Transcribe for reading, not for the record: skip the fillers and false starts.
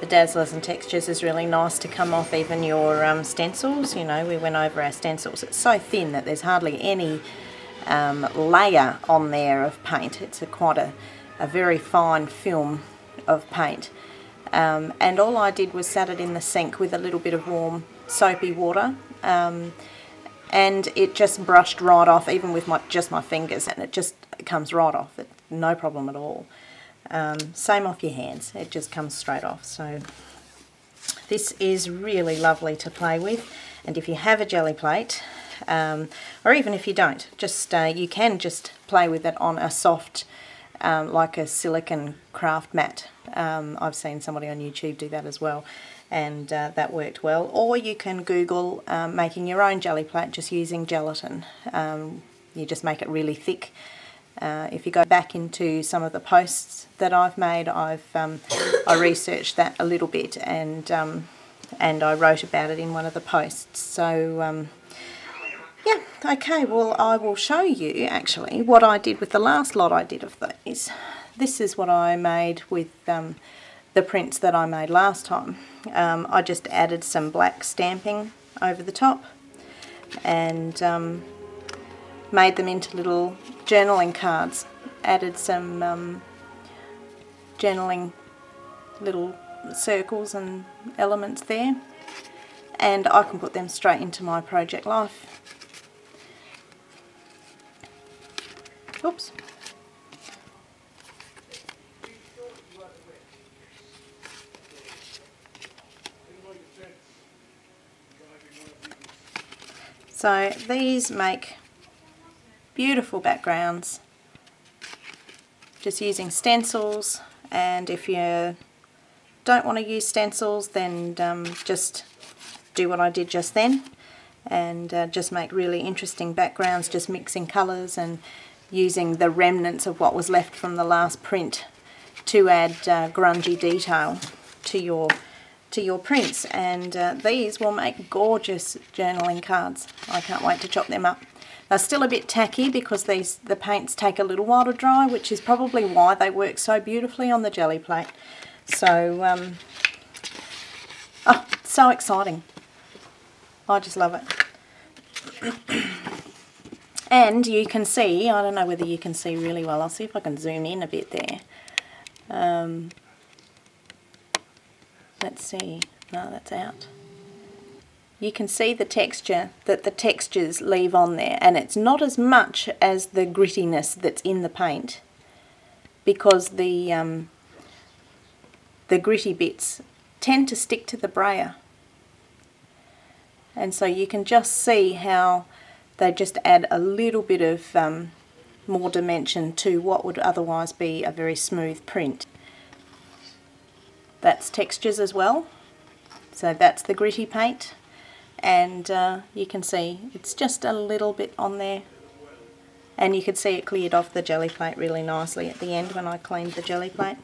Dazzlerz and Texturez is really nice to come off even your stencils. You know, we went over our stencils. It's so thin that there's hardly any layer on there of paint. It's quite a very fine film of paint. And all I did was set it in the sink with a little bit of warm soapy water, and it just brushed right off, even with just my fingers, and it just comes right off. No problem at all. Same off your hands, it just comes straight off. So this is really lovely to play with, and if you have a Geli Plate, or even if you don't, just you can just play with it on a soft, like a silicone craft mat. I've seen somebody on YouTube do that as well, and that worked well. Or you can Google making your own Geli Plate just using gelatin. You just make it really thick. If you go back into some of the posts that I've made, I researched that a little bit, and I wrote about it in one of the posts. So yeah, okay, well I will show you actually what I did with the last lot I did of these. This is what I made with the prints that I made last time. I just added some black stamping over the top and made them into little journaling cards. Added some journaling little circles and elements there, and I can put them straight into my project life. Oops. So these make beautiful backgrounds just using stencils, and if you don't want to use stencils, then just do what I did just then, and just make really interesting backgrounds, just mixing colours and using the remnants of what was left from the last print to add grungy detail to your prints. And these will make gorgeous journaling cards. I can't wait to chop them up. They're still a bit tacky because the paints take a little while to dry, which is probably why they work so beautifully on the Geli Plate. So, oh, it's so exciting. I just love it. And you can see, I don't know whether you can see really well, I'll see if I can zoom in a bit there. Let's see, no, that's out. You can see the texture that the textures leave on there, and it's not as much as the grittiness that's in the paint, because the gritty bits tend to stick to the brayer. And so you can just see how they just add a little bit of more dimension to what would otherwise be a very smooth print. That's Texturez as well. So that's the gritty paint, and you can see it's just a little bit on there, and you could see it cleared off the Geli Plate really nicely at the end when I cleaned the Geli Plate.